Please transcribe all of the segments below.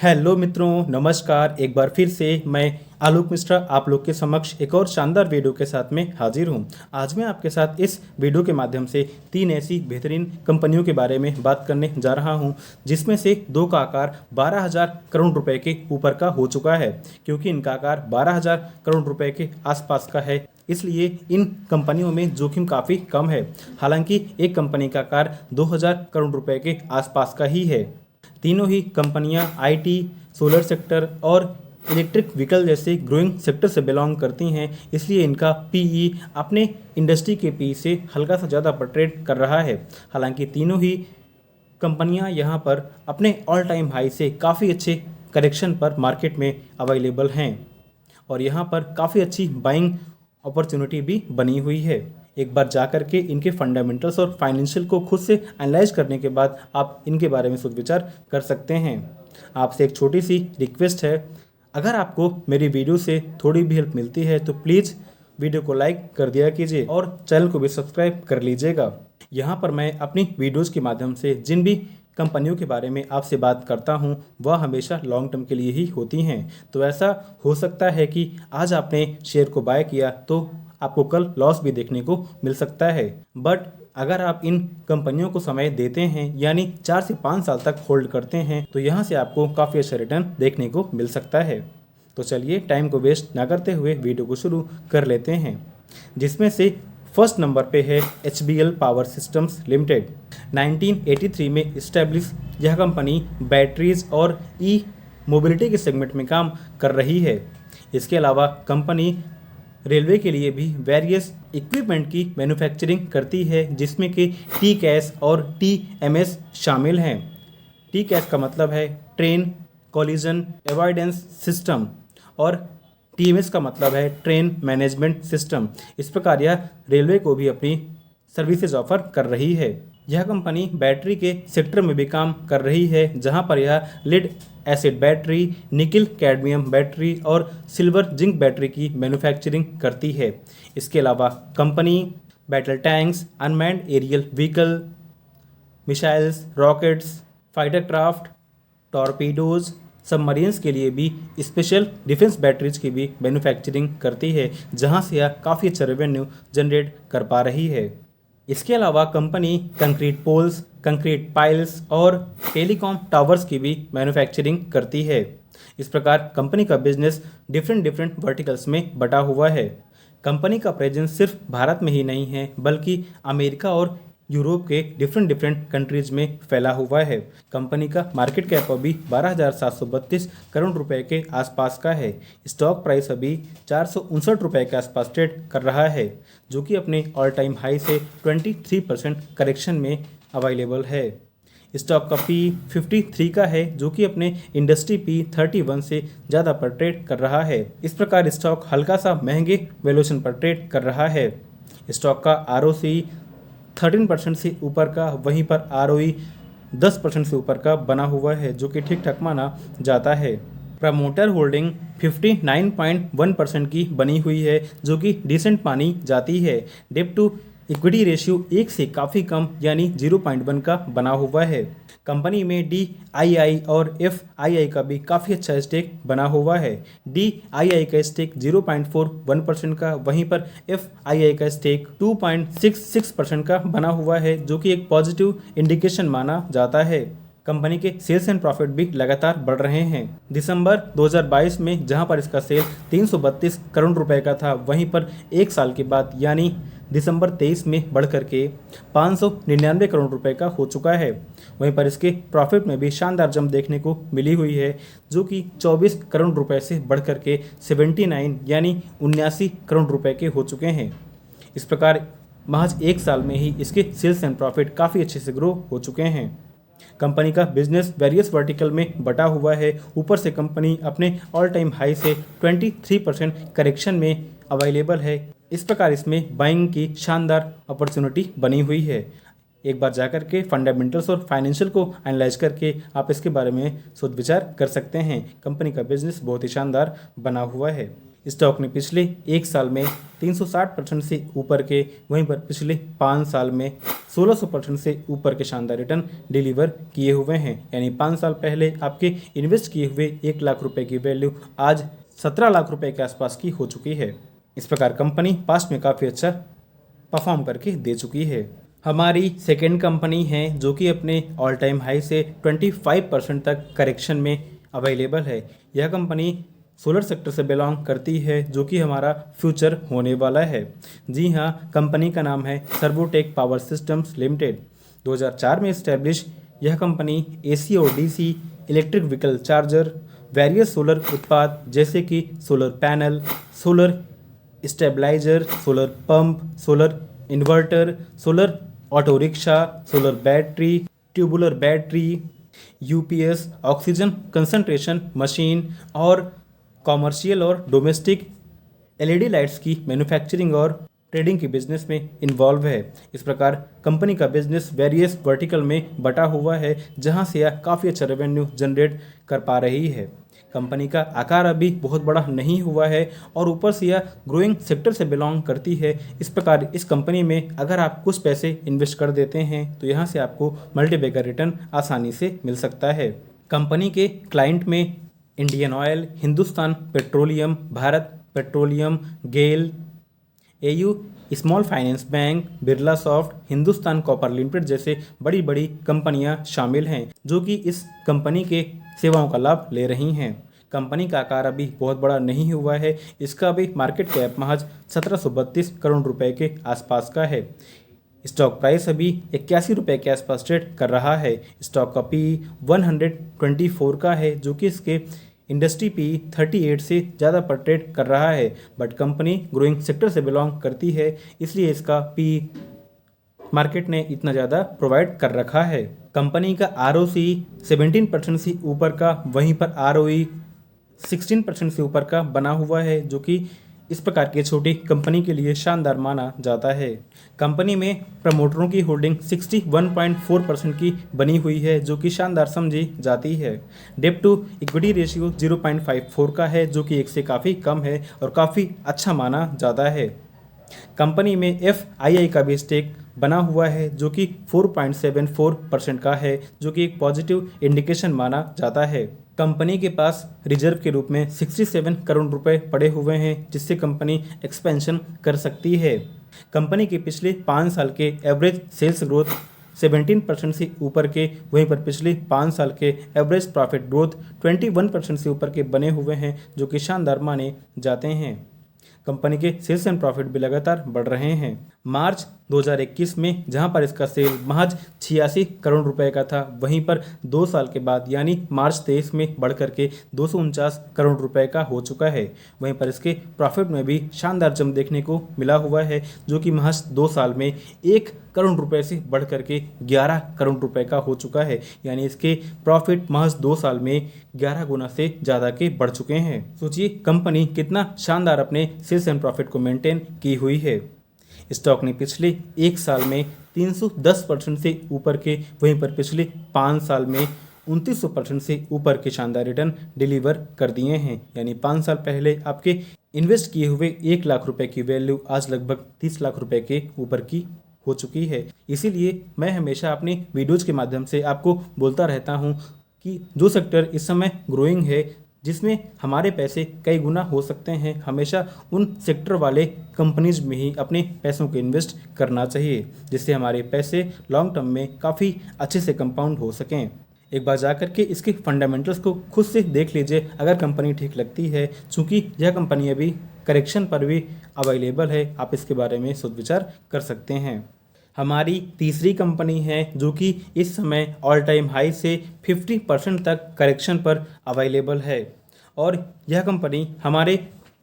Hello मित्रों, नमस्कार। एक बार फिर से मैं आलोक मिश्रा आप लोग के समक्ष एक और शानदार वीडियो के साथ में हाजिर हूं। आज मैं आपके साथ इस वीडियो के माध्यम से 3 ऐसी बेहतरीन कंपनियों के बारे में बात करने जा रहा हूं, जिसमें से 2 का आकार 12,000 करोड़ रुपए के ऊपर का हो चुका है। क्योंकि इनका आकार 12,000 करोड़ रुपए के आसपास का है, इसलिए इन कंपनियों में जोखिम काफ़ी कम है। हालांकि एक कंपनी का आकार 2,000 करोड़ रुपए के आसपास का ही है। तीनों ही कंपनियां आईटी, सोलर सेक्टर और इलेक्ट्रिक व्हीकल जैसे ग्रोइंग सेक्टर से बिलोंग करती हैं, इसलिए इनका पीई अपने इंडस्ट्री के पी से हल्का सा ज़्यादा पर ट्रेड कर रहा है। हालांकि तीनों ही कंपनियां यहां पर अपने ऑल टाइम हाई से काफ़ी अच्छे करेक्शन पर मार्केट में अवेलेबल हैं और यहां पर काफ़ी अच्छी बाइंग अपॉर्चुनिटी भी बनी हुई है। एक बार जा कर के इनके फंडामेंटल्स और फाइनेंशियल को खुद से एनालाइज करने के बाद आप इनके बारे में सोच विचार कर सकते हैं। आपसे एक छोटी सी रिक्वेस्ट है, अगर आपको मेरी वीडियो से थोड़ी भी हेल्प मिलती है तो प्लीज़ वीडियो को लाइक कर दिया कीजिए और चैनल को भी सब्सक्राइब कर लीजिएगा। यहाँ पर मैं अपनी वीडियोज़ के माध्यम से जिन भी कंपनियों के बारे में आपसे बात करता हूं, वह हमेशा लॉन्ग टर्म के लिए ही होती हैं। तो ऐसा हो सकता है कि आज आपने शेयर को बाय किया तो आपको कल लॉस भी देखने को मिल सकता है, बट अगर आप इन कंपनियों को समय देते हैं यानी 4 से 5 साल तक होल्ड करते हैं तो यहाँ से आपको काफ़ी अच्छा रिटर्न देखने को मिल सकता है। तो चलिए टाइम को वेस्ट ना करते हुए वीडियो को शुरू कर लेते हैं, जिसमें से फर्स्ट नंबर पे है HBL पावर सिस्टम्स लिमिटेड। 1983 में इस्टेब्लिश यह कंपनी बैटरीज और ई मोबिलिटी के सेगमेंट में काम कर रही है। इसके अलावा कंपनी रेलवे के लिए भी वेरियस इक्विपमेंट की मैन्युफैक्चरिंग करती है, जिसमें कि TCAS और TMS शामिल हैं। TCAS का मतलब है ट्रेन कोलिजन अवॉइडेंस सिस्टम और TMS का मतलब है ट्रेन मैनेजमेंट सिस्टम। इस प्रकार यह रेलवे को भी अपनी सर्विसेज ऑफर कर रही है। यह कंपनी बैटरी के सेक्टर में भी काम कर रही है, जहां पर यह lead acid battery, nickel cadmium battery और सिल्वर जिंक बैटरी की मैन्युफैक्चरिंग करती है। इसके अलावा company battle tanks, unmanned aerial vehicle, missiles, rockets, fighter craft, torpedoes, submarines के लिए भी स्पेशल डिफेंस बैटरीज की भी मैन्युफैक्चरिंग करती है, जहां से यह काफ़ी अच्छा रेवेन्यू जनरेट कर पा रही है। इसके अलावा company concrete poles, concrete piles और टेलीकॉम टावर्स की भी मैन्युफैक्चरिंग करती है। इस प्रकार कंपनी का बिजनेस डिफरेंट वर्टिकल्स में बटा हुआ है। कंपनी का प्रेजेंस सिर्फ भारत में ही नहीं है, बल्कि अमेरिका और यूरोप के डिफरेंट कंट्रीज में फैला हुआ है। कंपनी का मार्केट कैप अभी 12,732 करोड़ रुपए के आसपास का है। स्टॉक प्राइस अभी 459 रुपए के आसपास ट्रेड कर रहा है, जो कि अपने ऑल टाइम हाई से 23% करेक्शन में अवेलेबल है। स्टॉक का पी 53 का है, जो कि अपने इंडस्ट्री पी 31 से ज़्यादा पर ट्रेड कर रहा है। इस प्रकार स्टॉक हल्का सा महंगे वैल्यूएशन पर ट्रेड कर रहा है। स्टॉक का ROC 13% से ऊपर का, वहीं पर ROE 10% से ऊपर का बना हुआ है, जो कि ठीक ठाक माना जाता है। प्रमोटर होल्डिंग 59.1% की बनी हुई है, जो कि डिसेंट मानी जाती है। डेब्ट टू इक्विटी रेशियो 1 से काफ़ी कम यानी 0.1 का बना हुआ है। कंपनी में DII और FII का भी काफ़ी अच्छा स्टेक बना हुआ है। DII का स्टेक 0.41% का, वहीं पर FII का स्टेक 2.66% का बना हुआ है, जो कि एक पॉजिटिव इंडिकेशन माना जाता है। कंपनी के सेल्स एंड प्रॉफिट भी लगातार बढ़ रहे हैं। दिसंबर 2022 में जहां पर इसका सेल 332 करोड़ रुपए का था, वहीं पर एक साल के बाद यानी दिसंबर 23 में बढ़ करके 599 करोड़ रुपए का हो चुका है। वहीं पर इसके प्रॉफिट में भी शानदार जंप देखने को मिली हुई है, जो कि 24 करोड़ रुपए से बढ़ करके 79 यानी 79 करोड़ रुपए के हो चुके हैं। इस प्रकार महज एक साल में ही इसके सेल्स एंड प्रॉफिट काफ़ी अच्छे से ग्रो हो चुके हैं। कंपनी का बिजनेस वेरियस वर्टिकल में बटा हुआ है। ऊपर से कंपनी अपने ऑल टाइम हाई से 23% करेक्शन में अवेलेबल है। इस प्रकार इसमें बाइंग की शानदार अपॉर्चुनिटी बनी हुई है। एक बार जाकर के फंडामेंटल्स और फाइनेंशियल को एनालाइज करके आप इसके बारे में सोच विचार कर सकते हैं। कंपनी का बिजनेस बहुत ही शानदार बना हुआ है। स्टॉक ने पिछले एक साल में 360% से ऊपर के, वहीं पर पिछले 5 साल में 1600% से ऊपर के शानदार रिटर्न डिलीवर किए हुए हैं। यानी 5 साल पहले आपके इन्वेस्ट किए हुए 1 लाख रुपए की वैल्यू आज 17 लाख रुपए के आसपास की हो चुकी है। इस प्रकार कंपनी पास्ट में काफ़ी अच्छा परफॉर्म करके दे चुकी है। हमारी सेकेंड कंपनी है जो कि अपने ऑल टाइम हाई से 25% तक करेक्शन में अवेलेबल है। यह कंपनी सोलर सेक्टर से बिलोंग करती है जो कि हमारा फ्यूचर होने वाला है। जी हाँ, कंपनी का नाम है सर्वोटेक पावर सिस्टम्स लिमिटेड। 2004 में इस्टेब्लिश यह कंपनी एसी और DC electric vehicle charger, various solar उत्पाद जैसे कि solar panel, solar stabiliser, solar pump, solar inverter, solar auto rickshaw, solar battery, tubular battery, UPS, oxygen concentration machine और commercial और domestic LED lights की manufacturing और trading की business में involve है। इस प्रकार कंपनी का बिजनेस वेरियस वर्टिकल में बटा हुआ है जहां से यह काफ़ी अच्छा रेवेन्यू जनरेट कर पा रही है। कंपनी का आकार अभी बहुत बड़ा नहीं हुआ है और ऊपर से यह ग्रोइंग सेक्टर से बिलोंग करती है। इस प्रकार इस कंपनी में अगर आप कुछ पैसे इन्वेस्ट कर देते हैं तो यहाँ से आपको मल्टीबैगर रिटर्न आसानी से मिल सकता है। कंपनी के क्लाइंट में Indian oil, Hindustan petroleum, Bharat petroleum, GAIL, AU small finance bank, Birlasoft, Hindustan copper limited जैसे बड़ी बड़ी कंपनियां शामिल हैं जो कि इस कंपनी के सेवाओं का लाभ ले रही हैं। कंपनी का आकार अभी बहुत बड़ा नहीं हुआ है। इसका अभी मार्केट कैप महज 1732 करोड़ रुपए के आसपास का है। स्टॉक प्राइस अभी 81 रुपये के आसपास ट्रेड कर रहा है। स्टॉक का पी 124 का है जो कि इसके इंडस्ट्री पी 38 से ज़्यादा पर ट्रेड कर रहा है। बट कंपनी ग्रोइंग सेक्टर से बिलोंग करती है इसलिए इसका पी मार्केट ने इतना ज़्यादा प्रोवाइड कर रखा है। कंपनी का आरओसी 17% से ऊपर का, वहीं पर आरओई 16% से ऊपर का बना हुआ है जो कि इस प्रकार की छोटी कंपनी के लिए शानदार माना जाता है। कंपनी में प्रमोटरों की होल्डिंग 61.4% की बनी हुई है जो कि शानदार समझी जाती है। डेब्ट टू इक्विटी रेशियो 0.54 का है जो कि 1 से काफ़ी कम है और काफ़ी अच्छा माना जाता है। कंपनी में एफआईआई का भी स्टेक बना हुआ है जो कि 4.74% का है जो कि एक पॉजिटिव इंडिकेशन माना जाता है। कंपनी के पास रिजर्व के रूप में 67 करोड़ रुपए पड़े हुए हैं जिससे कंपनी एक्सपेंशन कर सकती है। कंपनी के पिछले 5 साल के एवरेज सेल्स ग्रोथ 17% से ऊपर के, वहीं पर पिछले 5 साल के एवरेज प्रॉफिट ग्रोथ 21% से ऊपर के बने हुए हैं जो कि शानदार माने जाते हैं। कंपनी के सेल्स एंड प्रॉफिट भी लगातार बढ़ रहे हैं। मार्च 2021 में जहां पर इसका सेल महज 86 करोड़ रुपए का था, वहीं पर 2 साल के बाद यानी मार्च 23 में बढ़ करके 249 करोड़ रुपए का हो चुका है। वहीं पर इसके प्रॉफिट में भी शानदार जंप देखने को मिला हुआ है जो कि महज 2 साल में 1 करोड़ रुपए से बढ़ करके 11 करोड़ रुपए का हो चुका है। यानी इसके प्रॉफिट महज 2 साल में 11 गुना से ज़्यादा के बढ़ चुके हैं। सोचिए कंपनी कितना शानदार अपने सेल्स एंड प्रॉफिट को मेंटेन की हुई है। स्टॉक ने पिछले 1 साल में 310% से ऊपर के, वहीं पर पिछले 5 साल में 2900% से ऊपर के शानदार रिटर्न डिलीवर कर दिए हैं। यानी 5 साल पहले आपके इन्वेस्ट किए हुए 1 लाख रुपए की वैल्यू आज लगभग 30 लाख रुपए के ऊपर की हो चुकी है। इसीलिए मैं हमेशा अपनी वीडियोज़ के माध्यम से आपको बोलता रहता हूँ कि जो सेक्टर इस समय ग्रोइंग है, जिसमें हमारे पैसे कई गुना हो सकते हैं, हमेशा उन सेक्टर वाले कंपनीज में ही अपने पैसों को इन्वेस्ट करना चाहिए जिससे हमारे पैसे लॉन्ग टर्म में काफ़ी अच्छे से कंपाउंड हो सकें। एक बार जा करके इसके फंडामेंटल्स को खुद से देख लीजिए अगर कंपनी ठीक लगती है, चूँकि यह कंपनी अभी करेक्शन पर भी अवेलेबल है, आप इसके बारे में सोच विचार कर सकते हैं। हमारी तीसरी कंपनी है जो कि इस समय ऑल टाइम हाई से 50% तक करेक्शन पर अवेलेबल है और यह कंपनी हमारे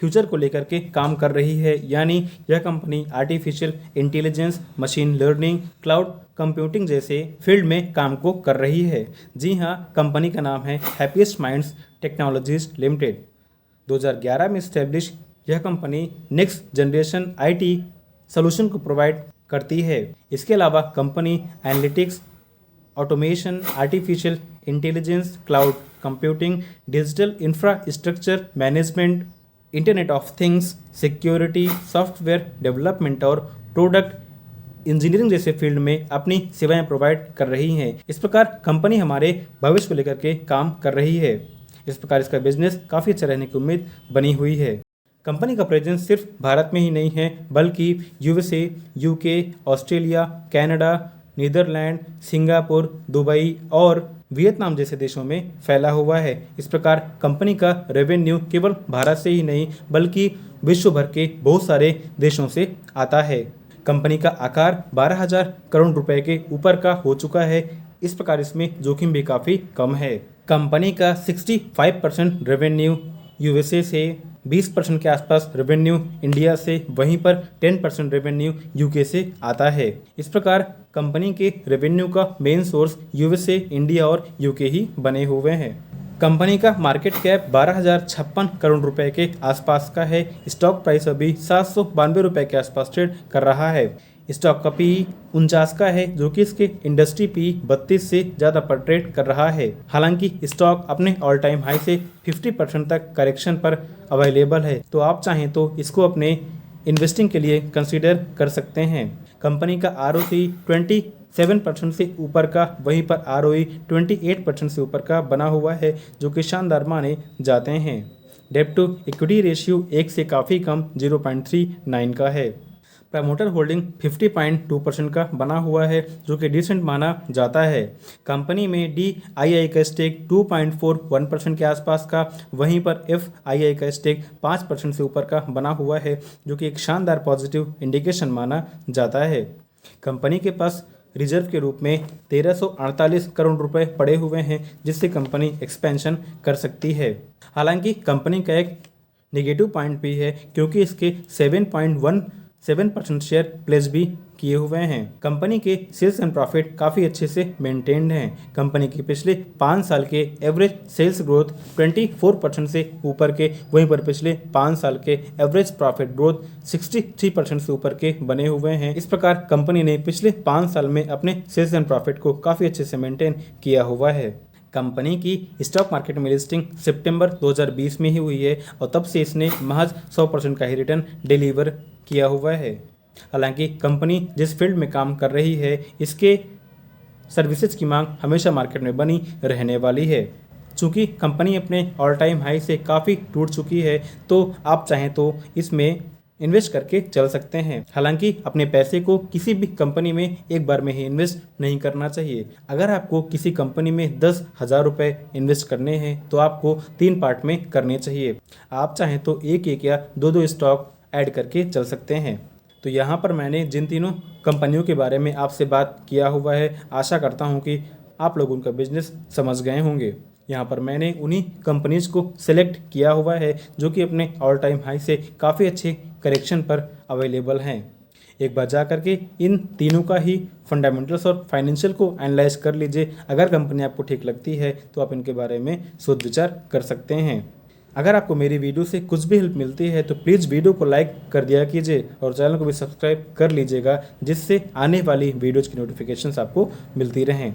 फ्यूचर को लेकर के काम कर रही है। यानी यह company artificial intelligence, machine learning, cloud computing जैसे फील्ड में काम को कर रही है। जी हाँ, कंपनी का नाम है हैप्पीएस्ट माइंड्स टेक्नोलॉजीज लिमिटेड। 2011 में इस्टेब्लिश यह company next generation IT solution को प्रोवाइड करती है। इसके अलावा company analytics, automation, artificial intelligence, cloud computing, digital infrastructure management, internet of things, security, software development और प्रोडक्ट इंजीनियरिंग जैसे फील्ड में अपनी सेवाएं प्रोवाइड कर रही हैं। इस प्रकार कंपनी हमारे भविष्य को लेकर के काम कर रही है। इस प्रकार इसका बिजनेस काफ़ी अच्छा रहने की उम्मीद बनी हुई है। कंपनी का प्रेजेंस सिर्फ भारत में ही नहीं है, बल्कि USA, UK, Australia, Canada, Netherland, Singapore, Dubai और वियतनाम जैसे देशों में फैला हुआ है। इस प्रकार कंपनी का रेवेन्यू केवल भारत से ही नहीं, बल्कि विश्व भर के बहुत सारे देशों से आता है। कंपनी का आकार 12,000 करोड़ रुपए के ऊपर का हो चुका है। इस प्रकार इसमें जोखिम भी काफ़ी कम है। कंपनी का 65% रेवेन्यू यूएसए से, 20% के आसपास रेवेन्यू इंडिया से, वहीं पर 10% रेवेन्यू यूके से आता है। इस प्रकार कंपनी के रेवेन्यू का मेन सोर्स यूएसए, इंडिया और यूके ही बने हुए हैं। कंपनी का मार्केट कैप 12,056 करोड़ रुपए के आसपास का है। स्टॉक प्राइस अभी 792 रुपए के आसपास ट्रेड कर रहा है। स्टॉक का पी 49 का है, जो कि इसके इंडस्ट्री पी 32 से ज़्यादा पर ट्रेड कर रहा है। हालांकि स्टॉक अपने ऑल टाइम हाई से 50% तक करेक्शन पर अवेलेबल है, तो आप चाहें तो इसको अपने इन्वेस्टिंग के लिए कंसीडर कर सकते हैं। कंपनी का ROC 27% से ऊपर का, वहीं पर ROE 28% से ऊपर का बना हुआ है, जो कि शानदार माने जाते हैं। डेब्ट टू इक्विटी रेशियो 1 से काफ़ी कम 0.39 का है। प्रमोटर होल्डिंग 50.2% का बना हुआ है, जो कि डिसेंट माना जाता है। कंपनी में DII का स्टेक 2.41% के आसपास का, वहीं पर FII का स्टेक 5% से ऊपर का बना हुआ है, जो कि एक शानदार पॉजिटिव इंडिकेशन माना जाता है। कंपनी के पास रिजर्व के रूप में 1348 करोड़ रुपए पड़े हुए हैं, जिससे कंपनी एक्सपेंशन कर सकती है। हालांकि कंपनी का एक नेगेटिव पॉइंट भी है, क्योंकि इसके 7.17% शेयर प्लेस भी किए हुए हैं। कंपनी के सेल्स एंड प्रॉफिट काफ़ी अच्छे से मेंटेन्ड हैं। कंपनी के पिछले 5 साल के एवरेज सेल्स ग्रोथ 24% से ऊपर के, वहीं पर पिछले 5 साल के एवरेज प्रॉफिट ग्रोथ 63% से ऊपर के बने हुए हैं। इस प्रकार कंपनी ने पिछले 5 साल में अपने सेल्स एंड प्रॉफिट को काफ़ी अच्छे से मेंटेन किया हुआ है। कंपनी की स्टॉक मार्केट में लिस्टिंग सितंबर 2020 में ही हुई है, और तब से इसने महज 100% का ही रिटर्न डिलीवर किया हुआ है। हालांकि कंपनी जिस फील्ड में काम कर रही है, इसके सर्विसेज की मांग हमेशा मार्केट में बनी रहने वाली है। चूँकि कंपनी अपने ऑल टाइम हाई से काफ़ी टूट चुकी है, तो आप चाहें तो इसमें इन्वेस्ट करके चल सकते हैं। हालांकि अपने पैसे को किसी भी कंपनी में एक बार में ही इन्वेस्ट नहीं करना चाहिए। अगर आपको किसी कंपनी में 10,000 रुपये इन्वेस्ट करने हैं, तो आपको 3 पार्ट में करने चाहिए। आप चाहें तो एक या दो स्टॉक ऐड करके चल सकते हैं। तो यहाँ पर मैंने जिन तीनों कंपनियों के बारे में आपसे बात किया हुआ है, आशा करता हूँ कि आप लोग उनका बिजनेस समझ गए होंगे। यहाँ पर मैंने उन्हीं कंपनीज को सिलेक्ट किया हुआ है, जो कि अपने ऑल टाइम हाई से काफ़ी अच्छे करेक्शन पर अवेलेबल हैं। एक बार जा करके इन तीनों का ही फंडामेंटल्स और फाइनेंशियल को एनालाइज कर लीजिए। अगर कंपनी आपको ठीक लगती है, तो आप इनके बारे में सोच विचार कर सकते हैं। अगर आपको मेरी वीडियो से कुछ भी हेल्प मिलती है, तो प्लीज़ वीडियो को लाइक कर दिया कीजिए और चैनल को भी सब्सक्राइब कर लीजिएगा, जिससे आने वाली वीडियोज़ की नोटिफिकेशंस आपको मिलती रहें।